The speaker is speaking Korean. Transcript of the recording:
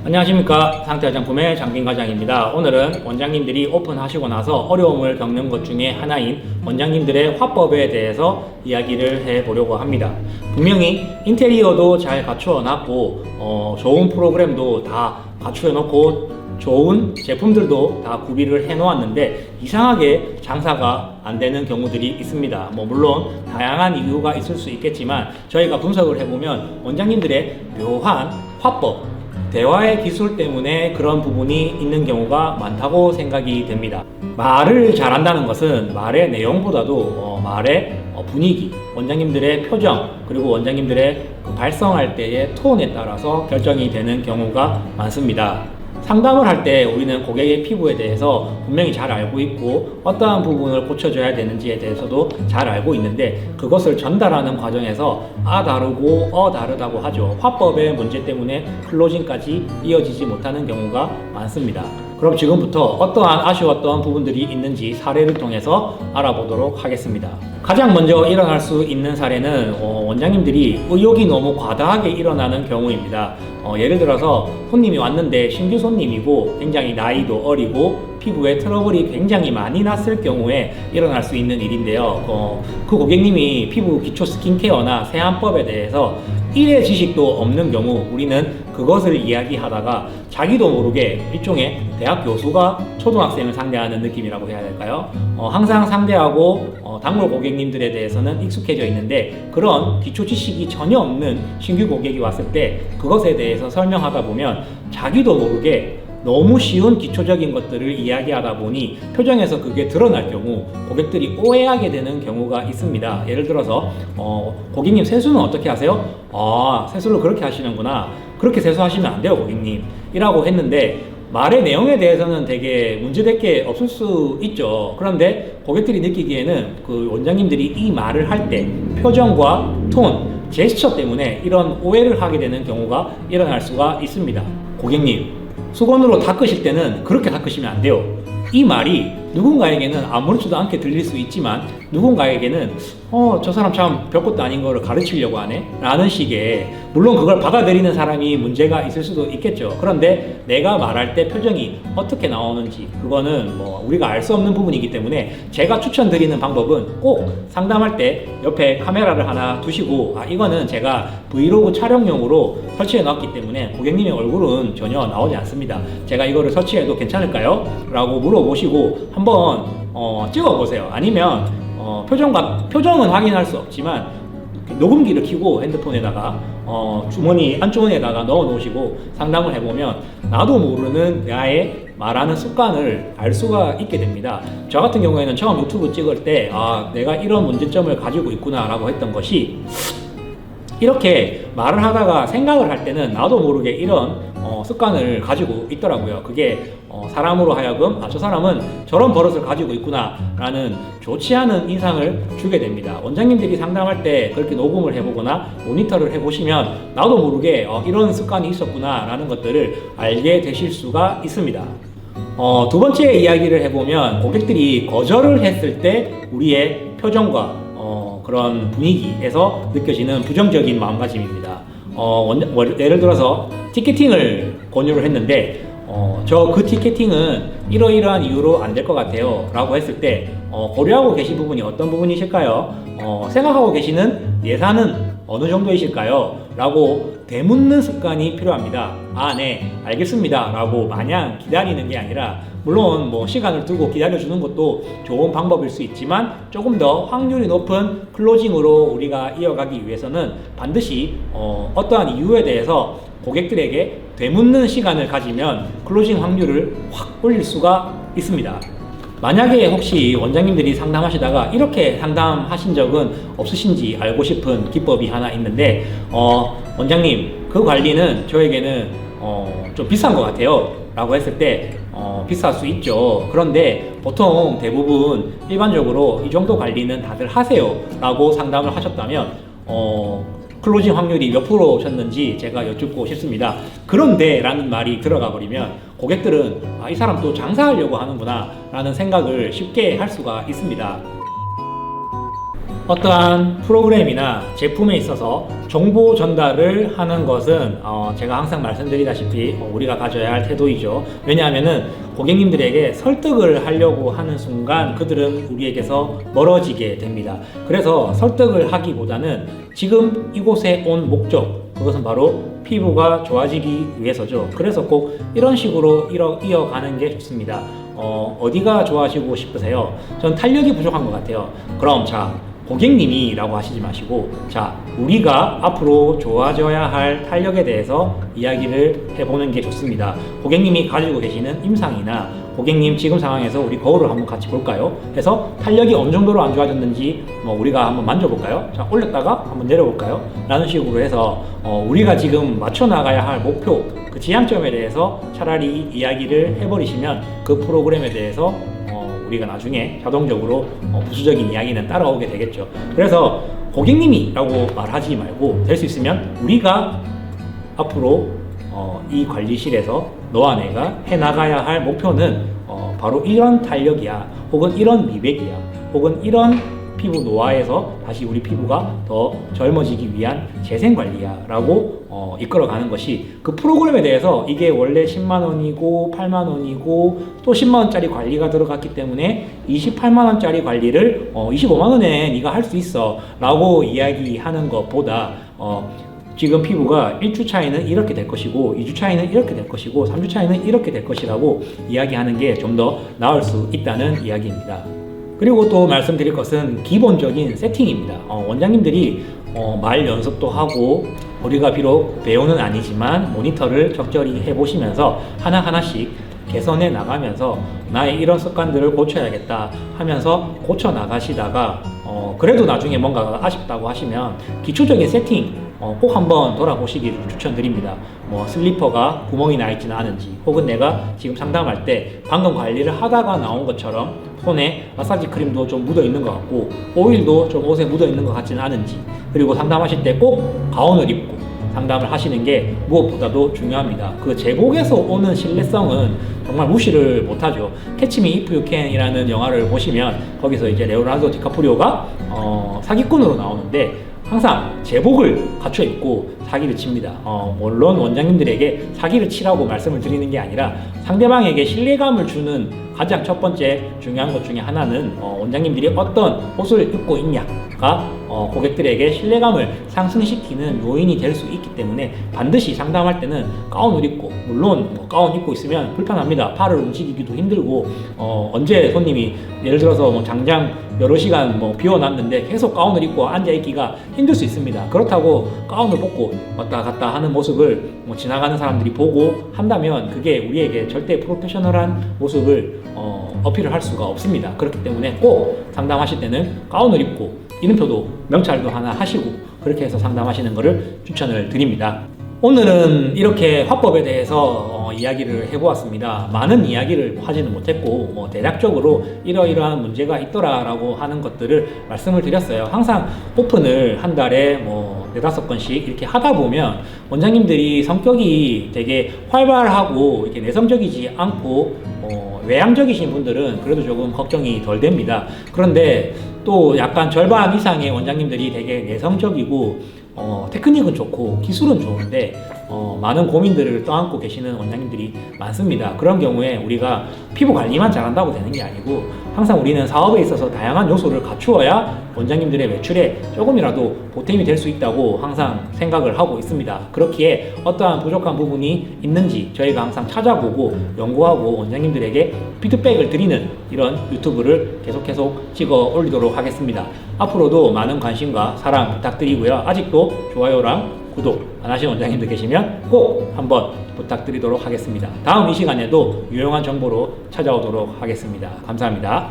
안녕하십니까, 상태화장품의 장빈 과장입니다. 오늘은 원장님들이 오픈하시고 나서 어려움을 겪는 것 중에 하나인 원장님들의 화법에 대해서 이야기를 해보려고 합니다. 분명히 인테리어도 잘 갖추어 놨고 좋은 프로그램도 다 갖추어 놓고 좋은 제품들도 다 구비를 해 놓았는데 이상하게 장사가 안 되는 경우들이 있습니다. 물론 다양한 이유가 있을 수 있겠지만 저희가 분석을 해보면 원장님들의 묘한 화법, 대화의 기술 때문에 그런 부분이 있는 경우가 많다고 생각이 됩니다. 말을 잘한다는 것은 말의 내용보다도 말의 분위기, 원장님들의 표정, 그리고 원장님들의 발성할 때의 톤에 따라서 결정이 되는 경우가 많습니다. 상담을 할 때 우리는 고객의 피부에 대해서 분명히 잘 알고 있고 어떠한 부분을 고쳐줘야 되는지에 대해서도 잘 알고 있는데 그것을 전달하는 과정에서 다르고 다르다고 하죠. 화법의 문제 때문에 클로징까지 이어지지 못하는 경우가 많습니다. 그럼 지금부터 어떠한 아쉬웠던 부분들이 있는지 사례를 통해서 알아보도록 하겠습니다. 가장 먼저 일어날 수 있는 사례는 원장님들이 의욕이 너무 과다하게 일어나는 경우입니다. 예를 들어서 손님이 왔는데 신규 손님이고 굉장히 나이도 어리고 피부에 트러블이 굉장히 많이 났을 경우에 일어날 수 있는 일인데요. 그 고객님이 피부 기초 스킨케어나 세안법에 대해서 일의 지식도 없는 경우 우리는 그것을 이야기하다가 자기도 모르게 일종의 대학 교수가 초등학생을 상대하는 느낌이라고 해야 될까요? 항상 상대하고 단골 고객님들에 대해서는 익숙해져 있는데 그런 기초 지식이 전혀 없는 신규 고객이 왔을 때 그것에 대해서 설명하다 보면 자기도 모르게 너무 쉬운 기초적인 것들을 이야기하다 보니 표정에서 그게 드러날 경우 고객들이 오해하게 되는 경우가 있습니다. 예를 들어서 고객님 세수는 어떻게 하세요? 세수를 그렇게 하시는구나. 그렇게 세수하시면 안 돼요, 고객님 이라고 했는데 말의 내용에 대해서는 되게 문제될 게 없을 수 있죠. 그런데 고객들이 느끼기에는 그 원장님들이 이 말을 할 때 표정과 톤, 제스처 때문에 이런 오해를 하게 되는 경우가 일어날 수가 있습니다. 고객님, 수건으로 닦으실 때는 그렇게 닦으시면 안 돼요. 이 말이 누군가에게는 아무렇지도 않게 들릴 수 있지만 누군가에게는 저 사람 참 별것도 아닌 거를 가르치려고 하네 라는 식의, 물론 그걸 받아들이는 사람이 문제가 있을 수도 있겠죠. 그런데 내가 말할 때 표정이 어떻게 나오는지 그거는 우리가 알 수 없는 부분이기 때문에 제가 추천드리는 방법은 꼭 상담할 때 옆에 카메라를 하나 두시고 이거는 제가 브이로그 촬영용으로 설치해 놨기 때문에 고객님의 얼굴은 전혀 나오지 않습니다. 제가 이거를 설치해도 괜찮을까요? 라고 물어보시고 한번 찍어 보세요. 아니면 표정은 확인할 수 없지만 녹음기를 켜고 핸드폰에다가 안주머니에다가 넣어 놓으시고 상담을 해보면 나도 모르는 나의 말하는 습관을 알 수가 있게 됩니다. 저 같은 경우에는 처음 유튜브 찍을 때 내가 이런 문제점을 가지고 있구나 라고 했던 것이, 이렇게 말을 하다가 생각을 할 때는 나도 모르게 이런 습관을 가지고 있더라고요. 그게 사람으로 하여금 저 사람은 저런 버릇을 가지고 있구나 라는 좋지 않은 인상을 주게 됩니다. 원장님들이 상담할 때 그렇게 녹음을 해보거나 모니터를 해보시면 나도 모르게 이런 습관이 있었구나 라는 것들을 알게 되실 수가 있습니다. 두 번째 이야기를 해보면 고객들이 거절을 했을 때 우리의 표정과 그런 분위기에서 느껴지는 부정적인 마음가짐입니다. 예를 들어서 티켓팅을 권유를 했는데 저 그 티켓팅은 이러이러한 이유로 안 될 것 같아요 라고 했을 때 고려하고 계신 부분이 어떤 부분이실까요? 생각하고 계시는 예산은 어느 정도이실까요? 라고 되묻는 습관이 필요합니다. 네, 알겠습니다 라고 마냥 기다리는 게 아니라, 물론 시간을 두고 기다려주는 것도 좋은 방법일 수 있지만 조금 더 확률이 높은 클로징으로 우리가 이어가기 위해서는 반드시 어떠한 이유에 대해서 고객들에게 되묻는 시간을 가지면 클로징 확률을 확 올릴 수가 있습니다. 만약에 혹시 원장님들이 상담하시다가 이렇게 상담하신 적은 없으신지 알고 싶은 기법이 하나 있는데, 원장님 그 관리는 저에게는 좀 비싼 것 같아요 라고 했을 때 비쌀 수 있죠. 그런데 보통 대부분 일반적으로 이 정도 관리는 다들 하세요 라고 상담을 하셨다면 클로징 확률이 몇 프로셨는지 제가 여쭙고 싶습니다. 그런데 라는 말이 들어가 버리면 고객들은 이 사람 또 장사하려고 하는구나 라는 생각을 쉽게 할 수가 있습니다. 어떠한 프로그램이나 제품에 있어서 정보 전달을 하는 것은 제가 항상 말씀드리다시피 우리가 가져야 할 태도이죠. 왜냐하면은 고객님들에게 설득을 하려고 하는 순간 그들은 우리에게서 멀어지게 됩니다. 그래서 설득을 하기보다는 지금 이곳에 온 목적, 그것은 바로 피부가 좋아지기 위해서죠. 그래서 꼭 이런 식으로 이어가는 게 좋습니다. 어디가 좋아지고 싶으세요? 전 탄력이 부족한 것 같아요. 그럼 자, 고객님이 라고 하시지 마시고, 자, 우리가 앞으로 좋아져야 할 탄력에 대해서 이야기를 해보는 게 좋습니다. 고객님이 가지고 계시는 임상이나 고객님 지금 상황에서 우리 거울을 한번 같이 볼까요? 해서 탄력이 어느 정도로 안 좋아졌는지 우리가 한번 만져볼까요? 자, 올렸다가 한번 내려볼까요? 라는 식으로 해서 우리가 지금 맞춰 나가야 할 목표, 그 지향점에 대해서 차라리 이야기를 해버리시면 그 프로그램에 대해서 우리가 나중에 자동적으로 부수적인 이야기는 따라오게 되겠죠. 그래서 고객님이 라고 말하지 말고 될 수 있으면 우리가 앞으로 이 관리실에서 너와 내가 해나가야 할 목표는 바로 이런 탄력이야, 혹은 이런 미백이야, 혹은 이런 피부 노화에서 다시 우리 피부가 더 젊어지기 위한 재생관리야 라고 이끌어가는 것이, 그 프로그램에 대해서 이게 원래 10만원이고 8만원이고 또 10만원짜리 관리가 들어갔기 때문에 28만원짜리 관리를 25만원에 네가 할 수 있어 라고 이야기하는 것보다 지금 피부가 1주 차이는 이렇게 될 것이고 2주 차이는 이렇게 될 것이고 3주 차이는 이렇게 될 것이라고 이야기하는 게 좀 더 나을 수 있다는 이야기입니다. 그리고 또 말씀드릴 것은 기본적인 세팅입니다. 원장님들이 말 연습도 하고 우리가 비록 배우는 아니지만 모니터를 적절히 해보시면서 하나하나씩 개선해 나가면서 나의 이런 습관들을 고쳐야겠다 하면서 고쳐 나가시다가 그래도 나중에 뭔가 아쉽다고 하시면 기초적인 세팅 꼭 한번 돌아보시기를 추천드립니다. 슬리퍼가 구멍이 나 있지는 않은지, 혹은 내가 지금 상담할 때 방금 관리를 하다가 나온 것처럼 손에 마사지 크림도 좀 묻어 있는 것 같고 오일도 좀 옷에 묻어 있는 것 같지는 않은지, 그리고 상담하실 때 꼭 가운을 입고 상담을 하시는 게 무엇보다도 중요합니다. 그 제복에서 오는 신뢰성은 정말 무시를 못하죠. 캐치 미 이프 유 캔이라는 영화를 보시면 거기서 이제 레오나르도 디카프리오가 사기꾼으로 나오는데 항상 제복을 갖춰 입고 사기를 칩니다. 물론 원장님들에게 사기를 치라고 말씀을 드리는 게 아니라 상대방에게 신뢰감을 주는 가장 첫 번째 중요한 것 중에 하나는 원장님들이 어떤 옷을 입고 있냐가 고객들에게 신뢰감을 상승시키는 요인이 될 수 있기 때문에 반드시 상담할 때는 가운을 입고, 물론 가운 입고 있으면 불편합니다. 팔을 움직이기도 힘들고 언제 손님이 예를 들어서 장장 여러 시간 비워놨는데 계속 가운을 입고 앉아있기가 힘들 수 있습니다. 그렇다고 가운을 벗고 왔다 갔다 하는 모습을 지나가는 사람들이 보고 한다면 그게 우리에게 절대 프로페셔널한 모습을 어필을 할 수가 없습니다. 그렇기 때문에 꼭 상담하실 때는 가운을 입고 이름표도 명찰도 하나 하시고 그렇게 해서 상담하시는 것을 추천을 드립니다. 오늘은 이렇게 화법에 대해서 이야기를 해보았습니다. 많은 이야기를 하지는 못했고 대략적으로 이러이러한 문제가 있더라라고 하는 것들을 말씀을 드렸어요. 항상 오픈을 한 달에 4-5건씩 이렇게 하다 보면 원장님들이 성격이 되게 활발하고 이렇게 내성적이지 않고 외향적이신 분들은 그래도 조금 걱정이 덜 됩니다. 그런데 또 약간 절반 이상의 원장님들이 되게 내성적이고 테크닉은 좋고 기술은 좋은데 많은 고민들을 떠안고 계시는 원장님들이 많습니다. 그런 경우에 우리가 피부 관리만 잘한다고 되는 게 아니고 항상 우리는 사업에 있어서 다양한 요소를 갖추어야 원장님들의 매출에 조금이라도 보탬이 될 수 있다고 항상 생각을 하고 있습니다. 그렇기에 어떠한 부족한 부분이 있는지 저희가 항상 찾아보고 연구하고 원장님들에게 피드백을 드리는 이런 유튜브를 계속 찍어 올리도록 하겠습니다. 앞으로도 많은 관심과 사랑 부탁드리고요. 아직도 좋아요랑 구독 안 하신 원장님들 계시면 꼭 한번 부탁드리도록 하겠습니다. 다음 이 시간에도 유용한 정보로 찾아오도록 하겠습니다. 감사합니다.